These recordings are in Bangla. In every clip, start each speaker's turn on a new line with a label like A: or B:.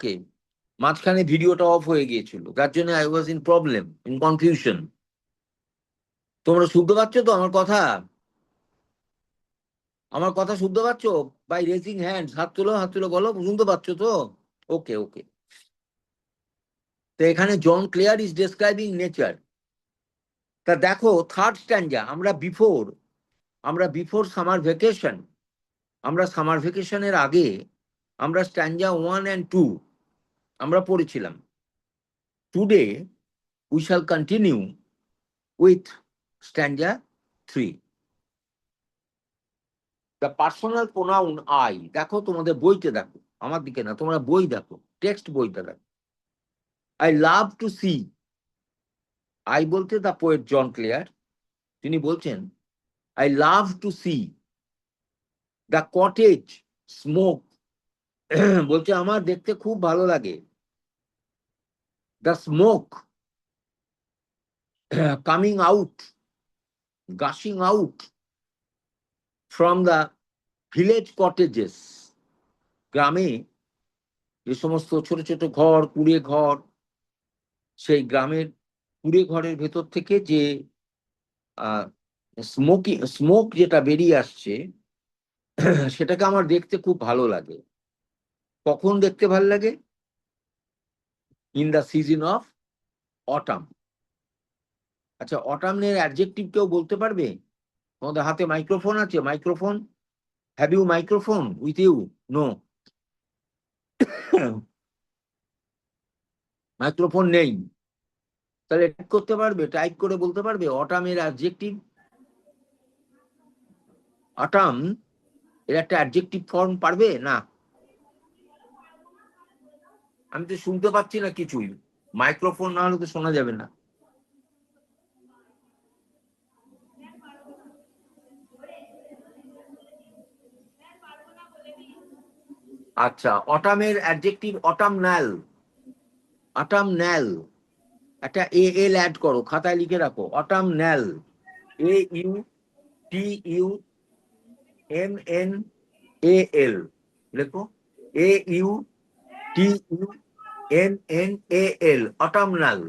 A: ওকে, মাঝখানে ভিডিওটা অফ হয়ে গিয়েছিল, যার জন্য I was in problem, in confusion. তোমরা শুনতে পাচ্ছ তো আমার কথা? আমার কথা শুনতে পাচ্ছ? বাই রেজিং হ্যান্ড, হাত তুলো, হাত তুলো, বলো শুনতে পাচ্ছ তো? ওকে ওকে। তো এখানে জন ক্লেয়ার ইজ ডেসক্রাইবিং নেচার। তা দেখো থার্ড স্ট্যান্ডা, আমরা বিফোর সামার ভ্যাকেশন, আমরা সামার ভ্যাকেশনের আগে আমরা স্ট্যান্ডা 1 and 2 আমরা পড়েছিলাম। Today we shall continue with স্ট্যান্ডা 3। The personal pronoun I, দেখো তোমাদের বইতে দেখো, আমার দিকে না, তোমরা বই দেখো, টেক্সট বইটা দেখো। I love to see, I বলতে দ্য পোয়েট জন ক্লেয়ার, তিনি বলছেন I love to see the cottage smoke, বলছে আমার দেখতে খুব ভালো লাগে the smoke coming out, gushing out from the village cottages. গ্রামে যে সমস্ত ছোট ছোট ঘর, কুড়ে ঘর, সেই গ্রামের কুড়ে ঘরের ভেতর থেকে যে স্মোক যেটা বেরিয়ে আসছে, সেটাকে আমার দেখতে খুব ভালো লাগে। কখন দেখতে ভালো লাগে? In the season of autumn. আচ্ছা, অটামের অ্যাডজেক্টিভ কেউ বলতে পারবে? তোমাদের হাতে মাইক্রোফোন আছে? Microphone, have you microphone with you? No, microphone নেই। তাহলে টাইপ করতে পারবে? টাইপ করে বলতে পারবে অটামের অ্যাডজেক্টিভ? অটাম এর একটা অ্যাডজেক্টিভ ফর্ম পারবে না? আমি তো শুনতে পাচ্ছি না কিছুই, মাইক্রোফোন না হলে তো শোনা যাবে না। আচ্ছা, অটামের অ্যাডজেক্টিভ অটামনাল। অটামনাল, একটা এ এল অ্যাড করো, খাতায় লিখে রাখো, autumnal, A U T U M N A L, লেখো, A U T U M N A L, autumnal.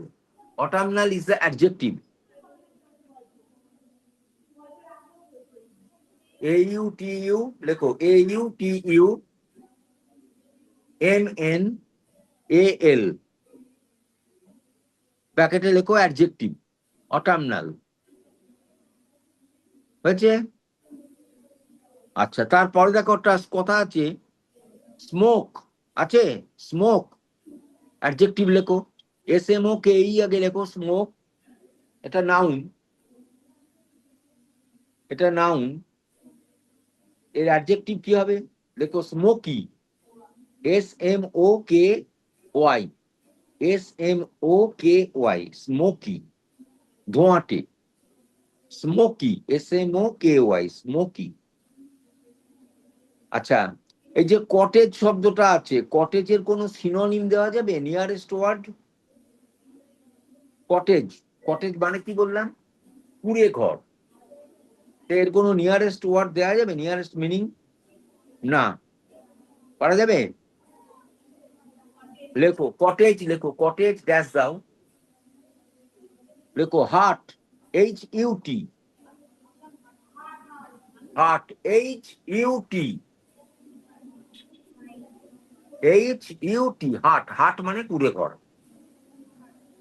A: Autumnal is the adjective. A U T U, লেখো, A U T U M N A L, ব্র্যাকেটে লেখো অ্যাডজেক্টিভ, অটামনাল। হয়েছে? আচ্ছা, তারপরে দেখো একটা কথা আছে, স্মোক আছে, স্মোক অ্যাডজেক্টিভ লেখো, এস এম ও কে ই আগে লেখো, স্মোক। এটা নাউন, এটা নাউন। এর অ্যাডজেক্টিভ কি হবে? লেখো smoky, S M O K Y, S M O K Y, smoky, ধোঁয়াটে, smoky, S M O K Y, smoky. আচ্ছা, এই যে কটেজ শব্দটা আছে, কটেজের কোনো সিনোনিম দেওয়া যাবে? নিয়ারেস্ট ওয়ার্ড কটেজ, কটেজ মানে কি বললাম? কুড়ে ঘর। এর কোনো নিয়ারেস্ট ওয়ার্ড দেওয়া যাবে? Nearest meaning? না, পারা যাবে? লেখো কটেজ, লেখো কটেজ, ড্যাশ দাও, লেখো হাট, H U T, hut, H U T, H U T, hut, hut মানে কুড়ে ঘর।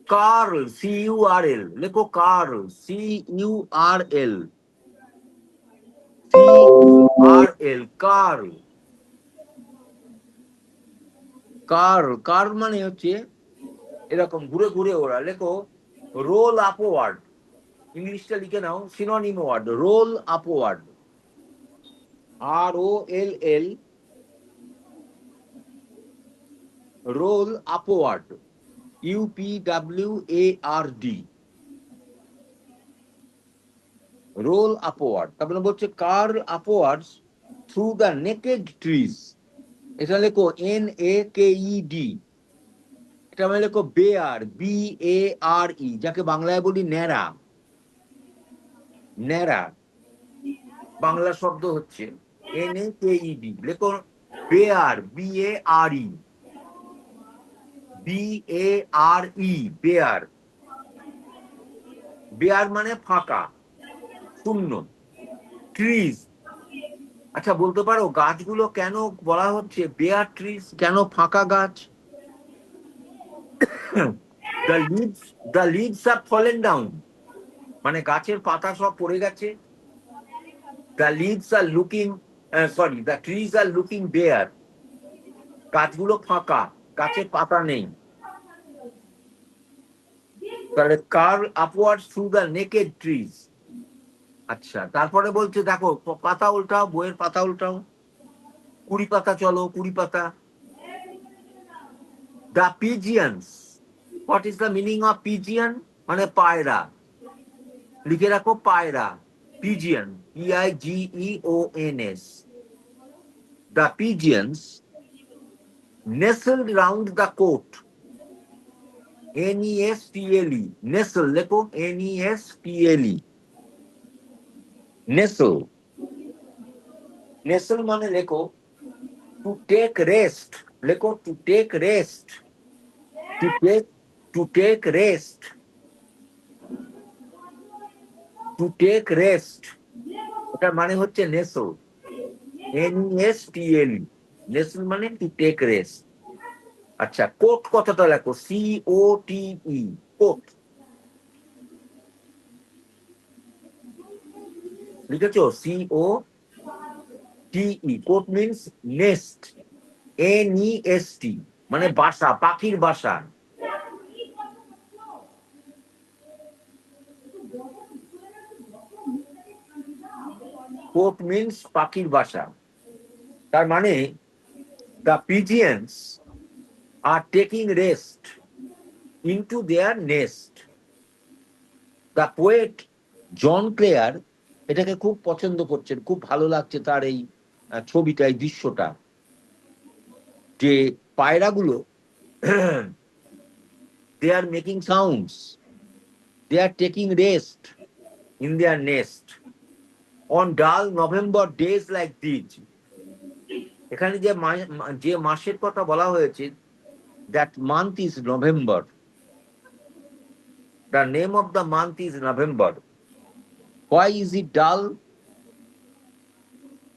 A: Curl, C U R L, লেখো curl, C U R L, C U R L, curl. Curl, curl মানে হচ্ছে এরকম ঘুরে ঘুরে ওরা। লেখো রোল আপওয়ার্ড, ইংলিশটা লিখে নাও, synonym word roll upward, R O L L, roll upward, U P W A R D, roll upward. তারপরে বলছে curl upwards through the naked trees, এটা লেখো N A K E D, এটা মানে লেখো বেয়ার, বি এ আর ই, যাকে বাংলায় বলি ন্যাড়া, ন্যাড়া বাংলা শব্দ হচ্ছে N A K E D, লেখো bear, B A R E, BARE, bear. Bear মানে ফাঁকা, শূন্য। ট্রিজ, আচ্ছা বলতে পারো গাছগুলো কেন বলা হচ্ছে বেয়ার ট্রিজ, কেন ফাঁকা গাছ? The leaves are fallen down, মানে গাছের পাতা সব পড়ে গেছে। The leaves are looking, sorry, the trees are looking bare, গাছগুলো ফাঁকা, গাছের পাতা নেই। তাহলে curl upwards through the naked trees. আচ্ছা, তারপরে বলছে দেখো পাতা উল্টাও, বইয়ের পাতা উল্টাও, 20 পাতা, চলো 20 পাতা। The pigeons, what is the meaning of pigeon? মানে পায়রা, লিখে রাখো পায়রা, pigeon, PIGEONS। The pigeons nestled round the coat, NESTLE, nestle লেখো, NESTLE, nestle। nestle মানে লেখো to take rest, লেখো to take rest, to take rest, to take rest, এটার মানে হচ্ছে nestle, NESTLE, nestle মানে to take rest। আচ্ছা, কোট কথাটা লেখো, COTE, কোট, লিখেছো COTE, cote means nest, NEST, মানে বাসা, পাখির বাসা। কোট মিন্স পাখির বাসা, তার মানে the pigeons are taking rest into their nest। The poet John Clare এটাকে খুব পছন্দ করছেন, খুব ভালো লাগছে তার এই ছবিটা, এই দৃশ্যটা, যে পায়রাগুলো they are making sounds, they are taking rest in their nest on dull November days like these। এখানে যে মাসের কথা বলা হয়েছে, that month is November, the name of the month is November। why is it dull,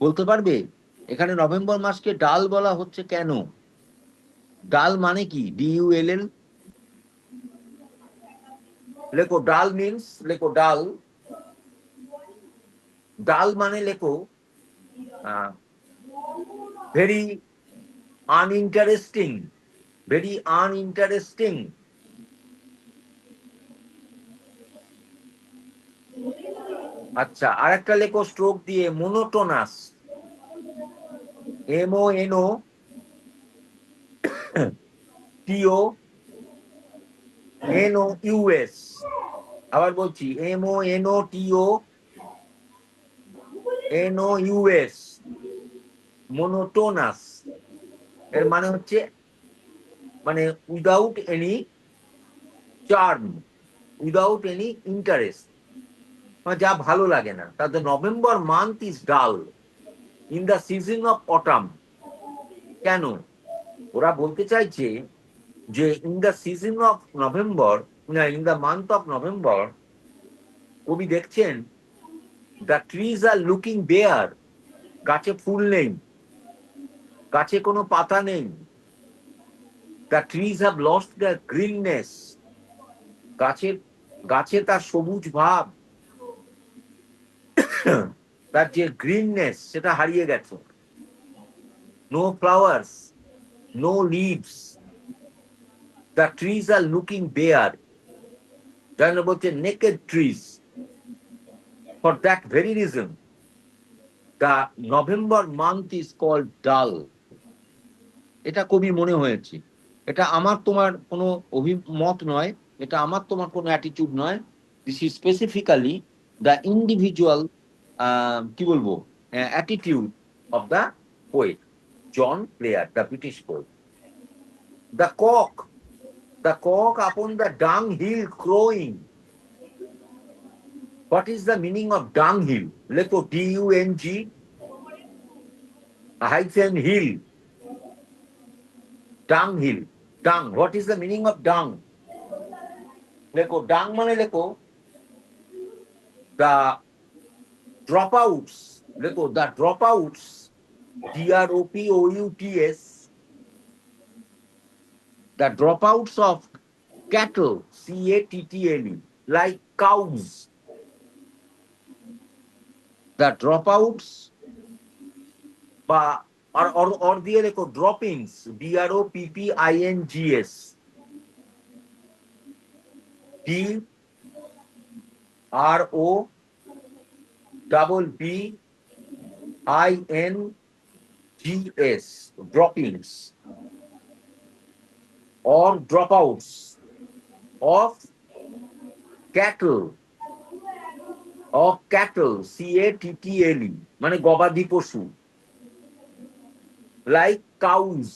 A: বলতে পারবে? এখানে নভেম্বর মাসকে ডাল বলা হচ্ছে কেন? ডাল মানে কি? DULL, লেখো ডাল মিন্স, লেখো ডাল, ডাল মানে লেখো ভেরি আনইন্টারেস্টিং, ভেরি আনইন্টারেস্টিং। আচ্ছা, আরেকটা লেখো স্ট্রোক দিয়ে, মোনোটোনাস, MONOTONOUS, আবার বলছি MONOTONOUS, মোনোটোনাস, এর মানে হচ্ছে মানে without any charm, without any interest, যা ভালো লাগে না। তাতে November month is dull in the season of autumn. কেন? ওরা বলতে চাইছে যে in the season of November, in the month of November, কবি দেখছেন the trees are looking bare, গাছে ফুল নেই, গাছে কোনো পাতা নেই। The trees have lost the greenness, গাছে তার সবুজ ভাব, তার যে গ্রিননেস সেটা হারিয়ে গেছে। No flowers, no leaves, the trees are looking bare, যেন বলছে naked trees. For that very reason the November month is called dull. এটা কবি মনে হয়েছে, এটা আমার তোমার কোনো অভিমত নয়, এটা আমার তোমার কোনো অ্যাটিটিউড নয়। This is specifically the individual, কি বলবো, attitude of the poet John Clare, the British poet. The cock, the cock upon the dunghill crowing. What is the meaning of dunghill? লেখো DUNG hyphen hill, dunghill, ডাং, what is the meaning of ডাং? লেখো ডাং মানে লেখো দ্য ড্রপ আউটস, লেখো the drop outs, DROPOUTS, the dropouts of cattle, CATTLE, like cows, the dropouts বা or দিয়ে লেখো droppings, DROPPINGS, DROPPINGS, droppings or dropouts of cattle, CATTLE, মানে গবাদি পশু, like cows,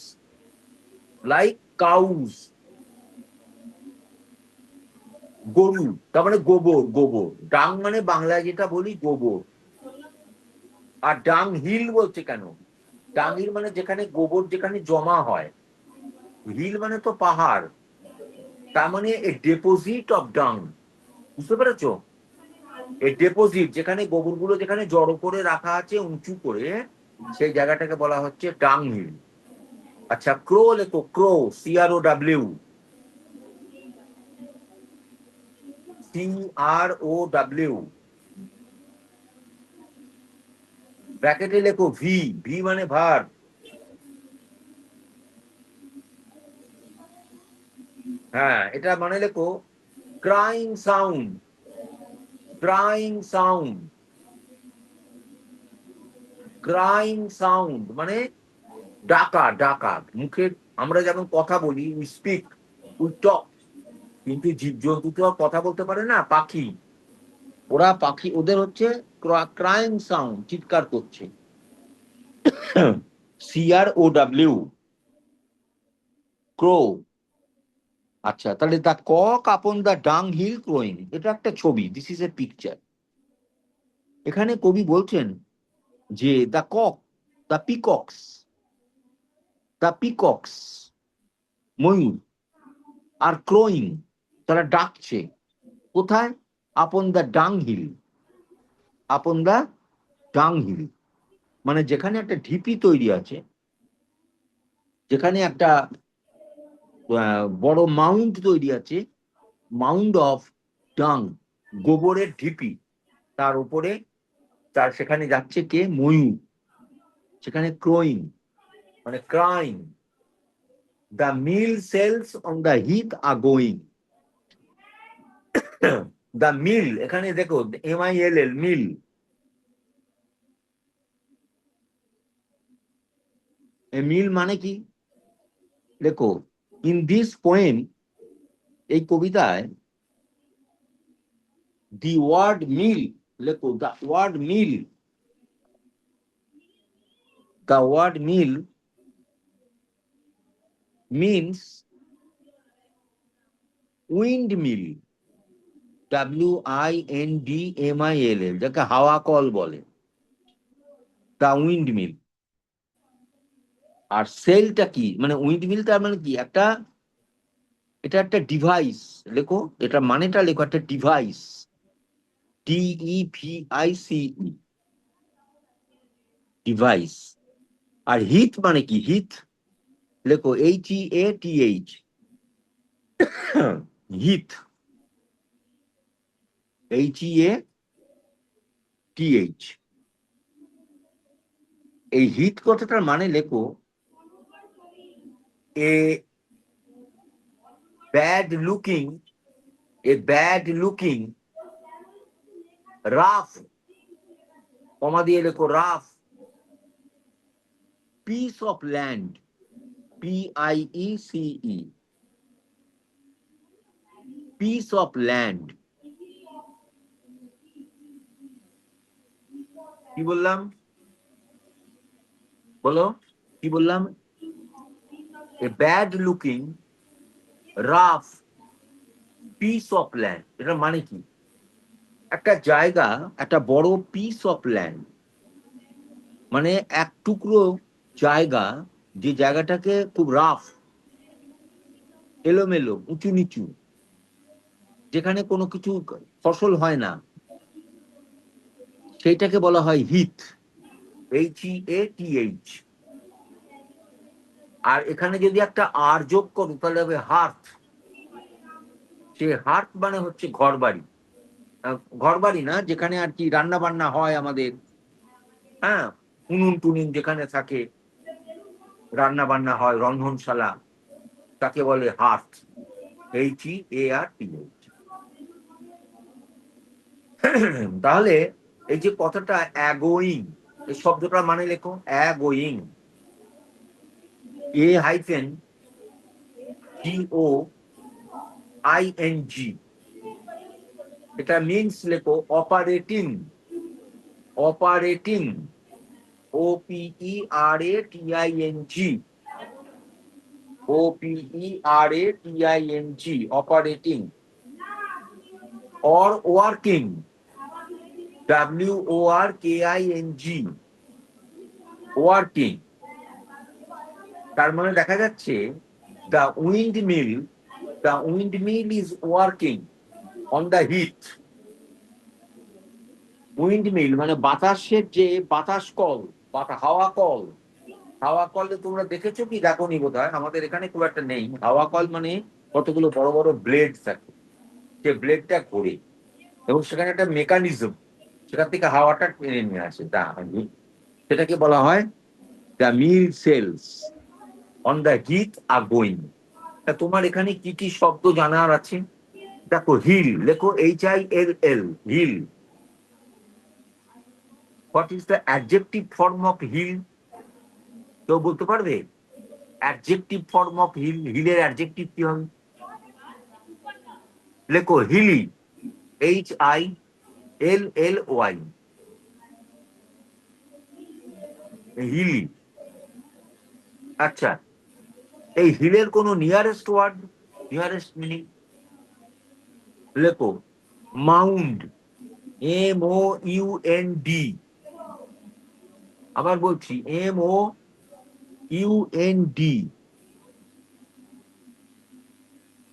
A: গরু, তার মানে গোবর, ডাং মানে বাংলায় যেটা বলি গোবর। আর ডাং হিল বলছে কেন? ডাং হিল মানে যেখানে গোবর যেখানে জমা হয়, হিল মানে তো পাহাড়, তার মানে এ ডেপোজিট অফ ডাং, বুঝতে পেরেছো? এই ডেপোজিট যেখানে গোবরগুলো যেখানে জড়ো করে রাখা আছে উঁচু করে, সেই জায়গাটাকে বলা হচ্ছে ডাং হিল। আচ্ছা, ক্রো লেখো, ক্রো, CROW, ব্র্যাকেটে লেখো ভি মানে ভার। হ্যাঁ, এটা মানে লেখো ক্রাইং সাউন্ড, মানে ডাকা। মুখে আমরা যেমন কথা বলি, উই স্পিক, উই টক, কিন্তু জীবজন্তু তো আর কথা বলতে পারে না, পাখি, ওদের হচ্ছে ক্রাইং সাউন্ড, চিৎকার করছে। CROW, ক্রো। আচ্ছা, তাহলে দ্য কক আপন দ্য ডাং হিল ক্রোয়িং, এটা একটা ছবি, দিস ইজ এ পিকচার। এখানে কবি বলছেন যে দ্য কক, দ্য পিকক্স, ময়ূর, আর ক্রোয়িং, তারা ডাকছে কোথায়? আপন দ্য ডাং হিল, মানে যেখানে একটা ঢিপি তৈরি আছে, যেখানে একটা বড় মাউন্ট তৈরি আছে, মাউন্ড অফ ডাং, গোবরের ঢিপি, তার উপরে সেখানে যাচ্ছে কে? ময়ূর, সেখানে ক্রোয়িং মানে crying. The mill sails on the heath are going. The mill, এখানে দেখো MILL, মিল, মিল মানে কি? দেখো, ইন দিস পোয়েম, এই কবিতায়, দি ওয়ার্ড মিল, লেখো the word mill means windmill, WINDMILL, যাকে হাওয়া কল বলে, তা উইন্ডমিল। আর সেলটা কি মানে? উইন্ডমিল তার মানে কি? এটা একটা ডিভাইস, লেখো এটা মানেটা, লেখো একটা ডিভাইস, DEVICE, ডিভাইস। আর হিথ মানে কি? লেখো HEATH, হিথ, HEATH। এই হিথ কথাটার মানে লেখো এ ব্যাড লুকিং, রাফ, কমা দিয়ে লেখো rough, piece of land, PIECE, piece of land. কি বললাম? বলো, কি বললাম? A bad looking rough piece of land, এটা মানে কি? একটা জায়গা, একটা বড় পিস অফ ল্যান্ড, মানে এক টুকরো জায়গা, যে জায়গাটাকে খুব রাফ, এলোমেলো, উঁচু নিচু, যেখানে কোনো কিছু ফসল হয় না, সেইটাকে বলা হয় হিথ, HEATH। আর এখানে যদি একটা আর যোগ করো তাহলে হবে হার্থ। সে হার্থ মানে হচ্ছে ঘর বাড়ি, ঘর বাড়ি না, যেখানে আর কি রান্না বান্না হয় আমাদের, হ্যাঁ, উনুন টুনুন যেখানে থাকে, রান্না বান্না হয়, রন্ধনশালা, তাকে বলে হার্থ, HEARTH। তাহলে এই যে কথাটা অ্যাগোয়িং, এই শব্দটার মানে লেখো অ্যাগোয়িং, AGOING। এটা মিনস লেখো operating, operating, OPERATING, OPERATING, operating, or working, WORKING, working. তার মানে দেখা যাচ্ছে the windmill, the windmill is working on the hit. Windmill মানে বাতাসের যে বাতাস কল, হাওয়া কল। হাওয়া কলে তোমরা দেখেছো কি দেখোনি বোধ হয়, আমাদের এখানে খুব একটা নেই। হাওয়া কল মানে কতগুলো বড় বড় ব্লেড থাকে, সে ব্লেডটা ঘোরে এবং সেখানে একটা মেকানিজম, সেখান থেকে হাওয়াটা টেনে নিয়ে আসে, সেটাকে বলা হয় the mill sails on the heath are going. তা তোমার এখানে কি কি শব্দ জানার আছে? দেখো, হিল লেখো, HILL, hill. What is the adjective form of hill? কেউ বলতে পারবে? অ্যাডজেক্টিভ ফর্ম অফ হিল, হিলের অ্যাডজেক্টিভ কি হবে? লেখো হিলি, HILLY, হিলি। আচ্ছা, এই হিলের কোন নিয়ারেস্ট ওয়ার্ড, নিয়ারেস্ট মিনিং? লেখো মাউন্ড, MOUND। আবার বলছি MOUND।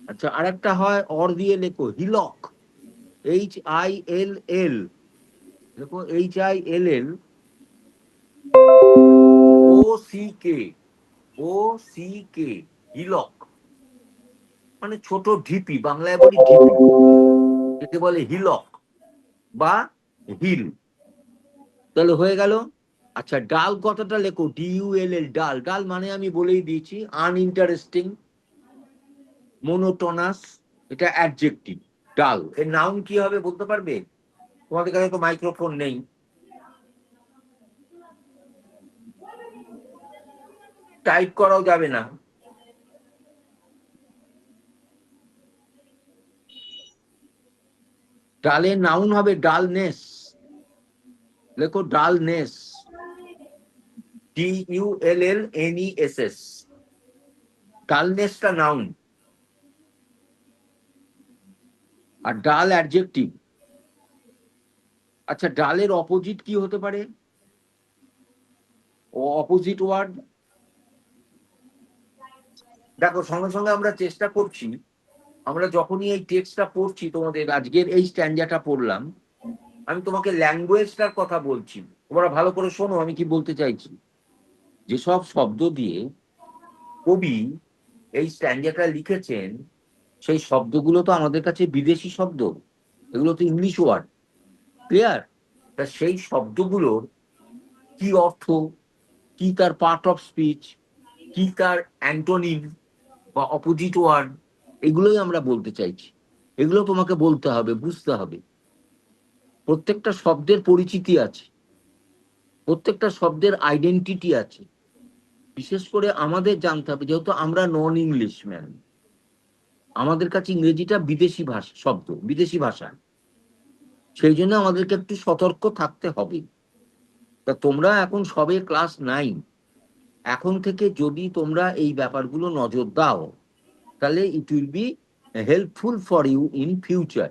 A: আচ্ছা, আরেকটা হয় অর দিয়ে, লেখো হিলক, HILL, লেখো HILL OCK, হিলক মানে ছোট ঢিপি, বাংলায় বলি ঢিপি, একে বলে হিলক বা হিল। তাহলে হয়ে গেল। আচ্ছা, ডাল কথাটা লেখো DULL, ডাল। ডাল মানে আমি বলেই দিয়েছি, আনইন্টারেস্টিং, মোনোটোনাস, এটা অ্যাডজেক্টিভ। ডাল এর নাউন কি হবে বলতে পারবে? তোমাদের কাছে তো মাইক্রোফোন নেই, টাইপ করাও যাবে না। ডালের নাউন হবে ডালনেস, লেখো ডালনেস, DULLNESS। ডালনেসটা নাউন আর ডাল অ্যাডজেক্টিভ। আচ্ছা, ডালের অপোজিট কি হতে পারে? ও অপোজিট ওয়ার্ড দেখো, সঙ্গে সঙ্গে আমরা চেষ্টা করছি, আমরা যখনই এই টেক্সটটা পড়ছি, তোমাদের আজকের এই স্ট্যান্ডাটা পড়লাম, আমি তোমাকে ল্যাঙ্গুয়েজটার কথা বলছি, তোমরা ভালো করে শোনো আমি কি বলতে চাইছি। যেসব শব্দ দিয়ে কবি এই স্ট্যান্ডাটা লিখেছেন, সেই শব্দগুলো তো আমাদের কাছে বিদেশি শব্দ, এগুলো তো ইংলিশ ওয়ার্ড, ক্লিয়ার? তা সেই শব্দগুলোর কি অর্থ, কি তার পার্ট অফ স্পিচ, কি তার অ্যান্টোনিম বা অপোজিট ওয়ার্ড, এগুলোই আমরা বলতে চাইছি। এগুলো তোমাকে বলতে হবে, বুঝতে হবে। প্রত্যেকটা শব্দের পরিচিতি আছে, প্রত্যেকটা শব্দের আইডেন্টিটি আছে। বিশেষ করে আমাদের জানতে হবে, যেহেতু আমরা নন ইংলিশ ম্যান, আমাদের কাছে ইংরেজিটা বিদেশি ভাষা, শব্দ বিদেশি ভাষা, সেই জন্য আমাদেরকে একটু সতর্ক থাকতে হবে। তা তোমরা এখন সবে ক্লাস 9, এখন থেকে যদি তোমরা এই ব্যাপারগুলো নজর দাও, তাহলে it will be helpful for you in future.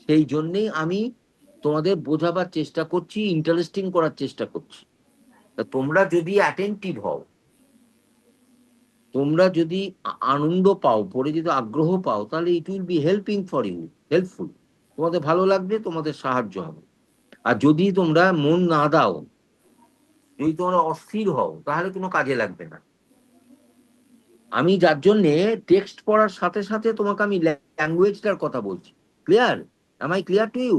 A: সেই জন্যেই আমি তোমাদের বোঝাবার চেষ্টা করছি, ইন্টারেস্টিং করার চেষ্টা করছি। তা তোমরা যদি অ্যাটেন্টিভ হও, তোমরা যদি আনন্দ পাও, পড়ে যদি আগ্রহ পাও, তাহলে it will be helping for you, helpful. তোমাদের ভালো লাগবে, তোমাদের সাহায্য হবে। আর যদি তোমরা মন না দাও, যদি তোমরা অস্থির হও, তাহলে কোনো কাজে লাগবে না। আমি যার জন্যে টেক্সট পড়ার সাথে সাথে তোমাকে আমি ল্যাঙ্গুয়েজটার কথা বলছি। Clear? Am I clear to you?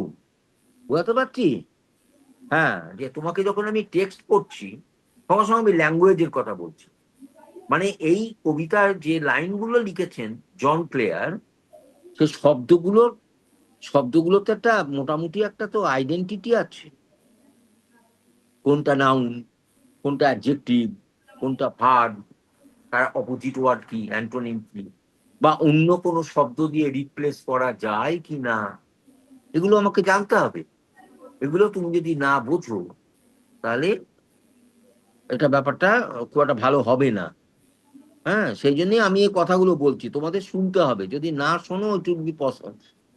A: বোঝাতে পারছি? হ্যাঁ, যে তোমাকে যখন আমি টেক্সট পড়ছি, সঙ্গে সঙ্গে আমি ল্যাঙ্গুয়েজের কথা বলছি। মানে এই কবিতার যে লাইনগুলো লিখেছেন জন ক্লেয়ার, সে শব্দগুলোতে একটা মোটামুটি একটা তো আইডেন্টিটি আছে। কোনটা নাউন, কোনটা অ্যাডজেক্টিভ, কোনটা ভার্ব, তার অপোজিট ওয়ার্ড কি, অ্যান্টোনিম কি, বা অন্য কোনো শব্দ দিয়ে রিপ্লেস করা যায় কি না, এগুলো আমাকে জানতে হবে। এগুলো তুমি যদি না বোঝো, তাহলে এটা ব্যাপারটা খুব একটা ভালো হবে না। হ্যাঁ, সেই জন্যই আমি এই কথাগুলো বলছি, তোমাদের শুনতে হবে। যদি না শোনো, ইট উইল বি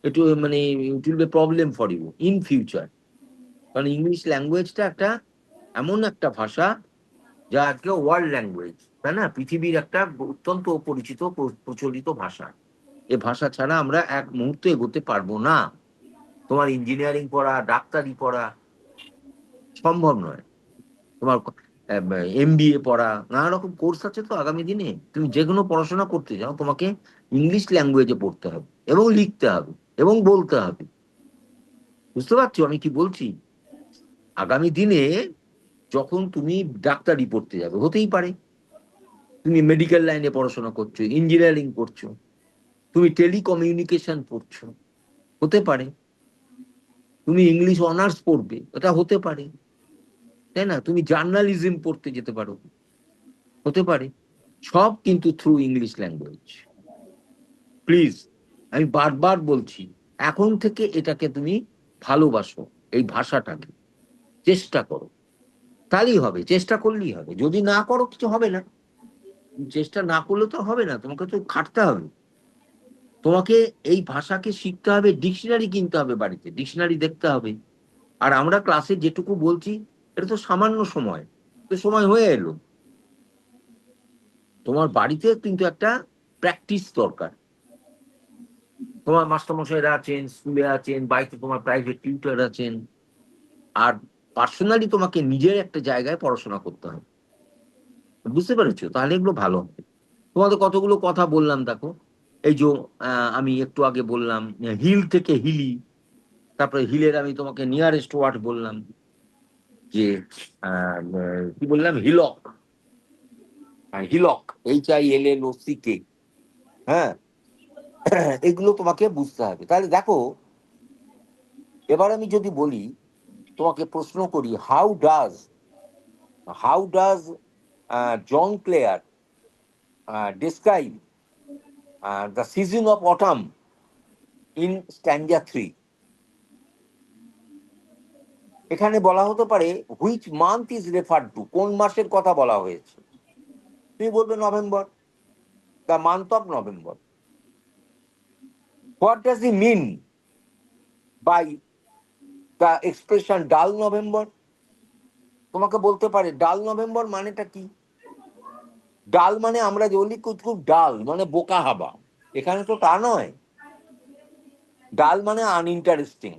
A: একটু মানে it will be problem for you in future. কারণ ইংলিশ ল্যাঙ্গুয়েজটা একটা এমন একটা ভাষা, যা আজকে ওয়ার্ল্ড ল্যাঙ্গুয়েজ, তাই না? পৃথিবীর একটা অত্যন্ত পরিচিত প্রচলিত ভাষা। এ ভাষা ছাড়া আমরা এক মুহূর্তে এগোতে পারবো না। তোমার ইঞ্জিনিয়ারিং পড়া, ডাক্তারি পড়া সম্ভব নয়। তোমার এমবিএ পড়া, নানা রকম কোর্স আছে তো আগামী দিনে। তুমি যে কোনো পড়াশোনা করতে যাও, তোমাকে ইংলিশ ল্যাঙ্গুয়েজে পড়তে হবে, এবং লিখতে হবে, এবং বলতে হবে। বুঝতে পারছো আমি কি বলছি? আগামী দিনে যখন তুমি ডাক্তারি পড়তে যাবে, হতেই পারে তুমি মেডিকেল লাইনে পড়াশোনা করছো, ইঞ্জিনিয়ারিং করছো, তুমি টেলিকমিউনিকেশন পড়ছো, হতে পারে তুমি ইংলিশ অনার্স পড়বে, এটা হতে পারে, তাই না? তুমি জার্নালিজম পড়তে যেতে পারো, হতে পারে। সব কিন্তু থ্রু ইংলিশ ল্যাঙ্গুয়েজ। প্লিজ, আমি বারবার বলছি, এখন থেকে এটাকে তুমি ভালোবাসো, এই ভাষাটাকে। চেষ্টা করো, তাহলেই হবে। চেষ্টা করলেই হবে। যদি না করো, কিছু হবে না। চেষ্টা না করলে তো হবে না, তোমাকে তো খাটতে হবে। তোমাকে এই ভাষাকে শিখতে হবে, ডিকশনারি কিনতে হবে, বাড়িতে ডিকশনারি দেখতে হবে। আর আমরা ক্লাসে যেটুকু বলছি, এটা তো সামান্য সময়, তো সময় হয়ে এলো। তোমার বাড়িতে কিন্তু একটা প্র্যাকটিস দরকার। তোমার মাস্টারমশাইরা আছেন, স্কুলে আছেন, বাড়িতে তোমার প্রাইভেট টিউটর আছেন। আর পার্সোনালি তোমাকে নিজের একটা জায়গায় পড়াশোনা করতে হবে। বুঝতে পেরেছো? তাহলে এগুলো ভালো হবে। তোমাদের কতগুলো কথা বললাম দেখো। এই যে আমি একটু আগে বললাম হিল থেকে হিলি, তারপরে হিলের আমি তোমাকে নিয়ারেস্ট ওয়ার্ড বললাম, যে কি বললাম, হিলক। হিলক, HILLOCK। হ্যাঁ, এগুলো তোমাকে বুঝতে হবে। তাহলে দেখো, এবার আমি যদি বলি, তোমাকে প্রশ্ন করি, how does John Clare describe the season of autumn in stanza 3? এখানে বলা হতে পারে which month is referred to, কোন মাসের কথা বলা হয়েছে। তুমি বলবে November, the month of November. What does he mean by the expression dull November? তোমাকে বলতে পারে ডাল নভেম্বর মানেটা কি। ডাল মানে আমরা যে বলি খুব ডাল, মানে বোকা হাবা। এখানে তো তা নয়। ডাল মানে আনইন্টারেস্টিং,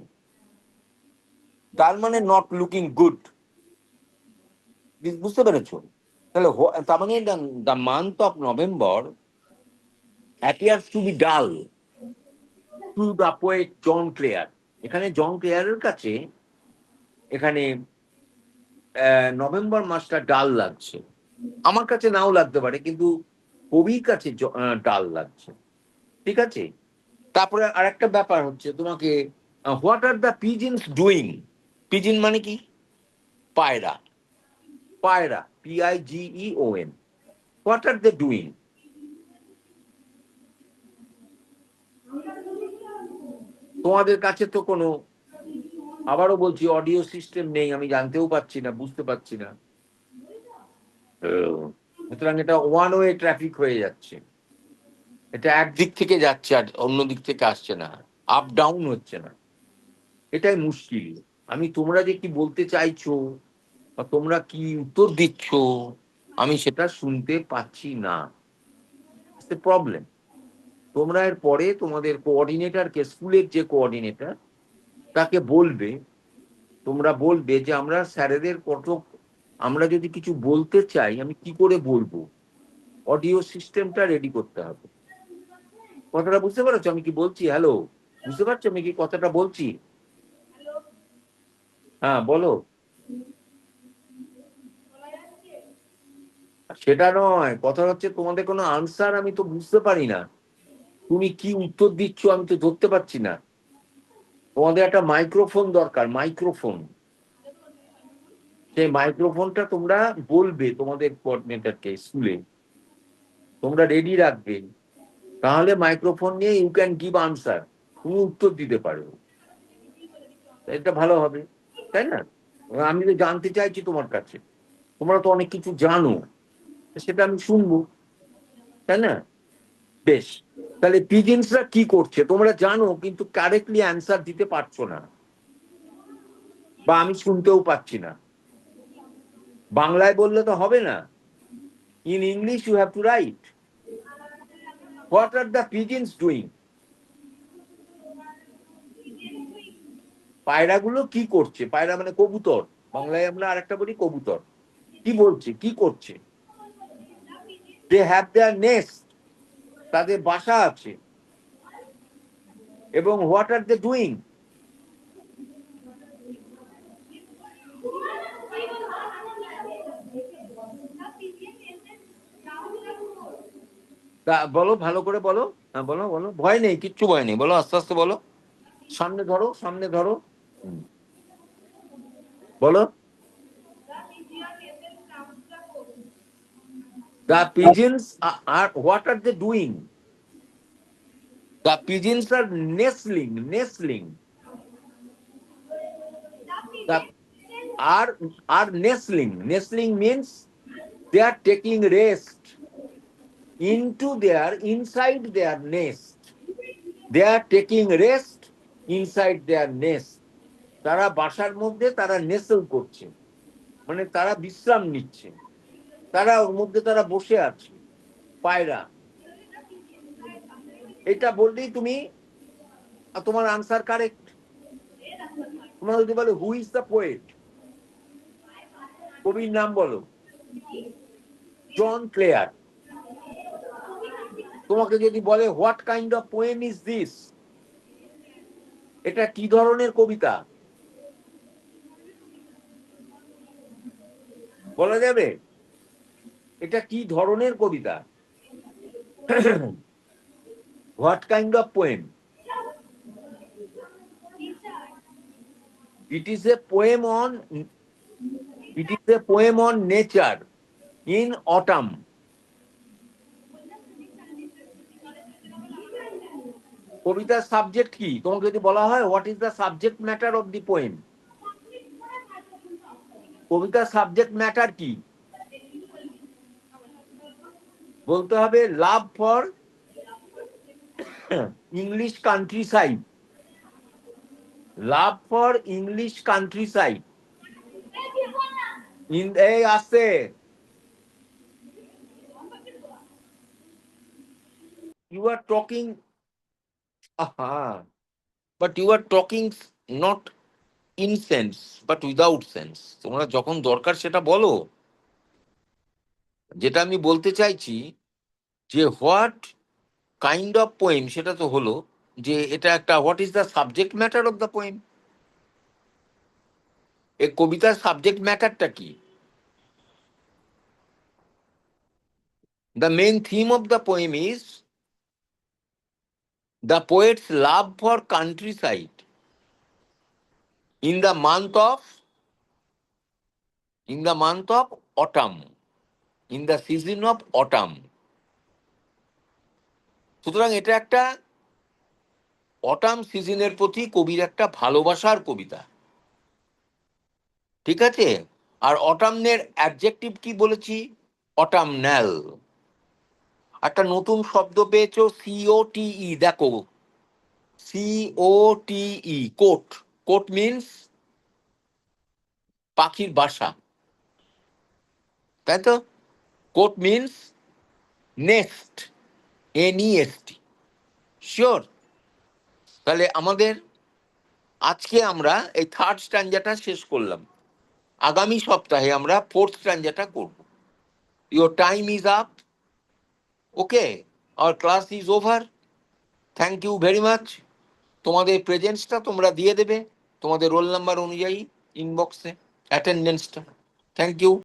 A: ডাল মানে নট লুকিং গুড। বুঝতে পেরেছো? তাহলে তার মানে the month of November appears to be dull to the poet John Clare. এখানে জন ক্লেয়ারের কাছে এখানে নভেম্বর মাসটা ডাল লাগছে। আমার কাছে নাও লাগতে পারে, কিন্তু কবির কাছে ডাল লাগছে। ঠিক আছে? তারপরে আর একটা ব্যাপার হচ্ছে, তোমাকে what are the pigeons doing. Pigeon মানে কি? পায়রা। পায়রা, PIGEON। What are they doing? তোমাদের কাছে তো কোনো, আবারও বলছি, অডিও সিস্টেম নেই, আমি জানতেও পারছি না, বুঝতে পারছি না। সুতরাং এটা ওয়ান ওয়ে ট্রাফিক হয়ে যাচ্ছে। এটা একদিক থেকে যাচ্ছে আর অন্য দিক থেকে আসছে না, আপ ডাউন হচ্ছে না। এটাই মুশকিল। আমি তোমরা যে কি বলতে চাইছো বা তোমরা কি উত্তর দিচ্ছ, আমি সেটা শুনতে পাচ্ছি না। প্রবলেম। তোমরা এর পরে তোমাদের কোঅর্ডিনেটরকে, স্কুলের যে কোঅর্ডিনেটর, তাকে বলবে, তোমরা বলবে যে আমরা স্যারেদের কত, আমরা যদি কিছু বলতে চাই আমি কি করে বলবো, অডিও সিস্টেমটা রেডি করতে হবে। কথাটা বুঝতে পারছো আমি কি বলছি? হ্যালো, বুঝতে পারছো আমি কি কথাটা বলছি? হ্যাঁ বলো। সেটা নয়, কথা হচ্ছে তোমাদের কোনো আনসার আমি তো বুঝতে পারি না, তুমি কি উত্তর দিচ্ছ আমি তো ধরতে পারছি না। তোমাদের একটা মাইক্রোফোন দরকার, মাইক্রোফোন। সেই মাইক্রোফোনটা তোমরা বলবে তোমাদের কোঅর্ডিনেটরকে স্কুলে, তোমরা রেডি রাখবে, তাহলে মাইক্রোফোন নিয়ে ইউ ক্যান গিভ আনসার, তুমি উত্তর দিতে পারো, এটা ভালো হবে, তাই না? আমি তো জানতে চাইছি তোমার কাছে, তোমরা তো অনেক কিছু জানো, সেটা আমি শুনবো, তাই না? বেশ, তাহলে পিজিনসরা কি করছে তোমরা জানো, কিন্তু কারেক্টলি অ্যান্সার দিতে পারছো না, বা আমি শুনতেও পাচ্ছি না। বাংলায় বললে তো হবে না, in English you have to write. What are the pigeons doing? পায়রাগুলো কি করছে? পায়রা মানে কবুতর, বাংলায় আমরা আরেকটা বলি কবুতর। কি বলছে, কি করছে? দে হ্যাভ দেয়ার নেস্ট, তাদের বাসা আছে। এবং হোয়াট আর দে ডুইং? তা বলো, ভালো করে বলো। হ্যাঁ বলো বলো, ভয় নেই, কিচ্ছু ভয় নেই, বলো আস্তে আস্তে বলো। সামনে ধরো, সামনে ধরো। বলো। The pigeons are what are they doing? The pigeons are nestling. The are nestling. Nestling means they are taking rest inside their nest. They are taking rest inside their nest. তারা বাসার মধ্যে তারা নেসল করছে, মানে তারা বিশ্রাম নিচ্ছে, তারা ওর মধ্যে তারা বসে আছে, পায়রা। এটা বললেই তুমি, তোমার আনসার কারেক্ট। তোমরা যদি বলো হু ইজ দ্য পোয়েট, কবির নাম বলো, জন ক্লেয়ার। তোমাকে যদি বলে what kind of poem is this, এটা কি ধরনের কবিতা, বলা যাবে? এটা কি ধরনের কবিতা? What kind of poem? It is a poem on, it is a poem on nature in autumn. কবিতার সাবজেক্ট কি? তোমাকে যদি বলা হয় what is the subject matter of the poem, কবিতার সাবজেক্ট ম্যাটার কি? বলতে হবে love for English country side, love for English country side. এই আসছে, you are talking, but you are talking not in sense but without sense। তোমরা যখন দরকার সেটা বলো। যেটা আমি বলতে চাইছি যে হোয়াট কাইন্ড অফ পোয়েম, সেটা তো হলো যে এটা একটা what is the subject matter of the poem, এই কবিতার সাবজেক্ট ম্যাটারটা কি? The main theme of the poem is the poet's love for countryside in the month of in the month of autumn, in the season of autumn। সুতরাং এটা একটা অটাম সিজনের প্রতি কবির একটা ভালোবাসার কবিতা, ঠিক আছে? আর অটামনের অ্যাডজেক্টিভ কি বলেছি? অটামন্যাল। একটা নতুন শব্দ পেয়েছো, সিওটিই, দেখো, সিওটিই, কোট। কোট মিন্স পাখির বাসা, তাই তো? Quote means nest, NEST, sure? তাহলে আমাদের আজকে আমরা এই থার্ড স্ট্যান্ডাটা শেষ করলাম, আগামী সপ্তাহে আমরা ফোর্থ স্ট্যান্ডাটা করব। Your time is up, okay, our class is over. Thank you very much. তোমাদের প্রেজেন্সটা তোমরা দিয়ে দেবে তোমাদের রোল নাম্বার অনুযায়ী ইনবক্সে, অ্যাটেন্ডেন্সটা। Thank you.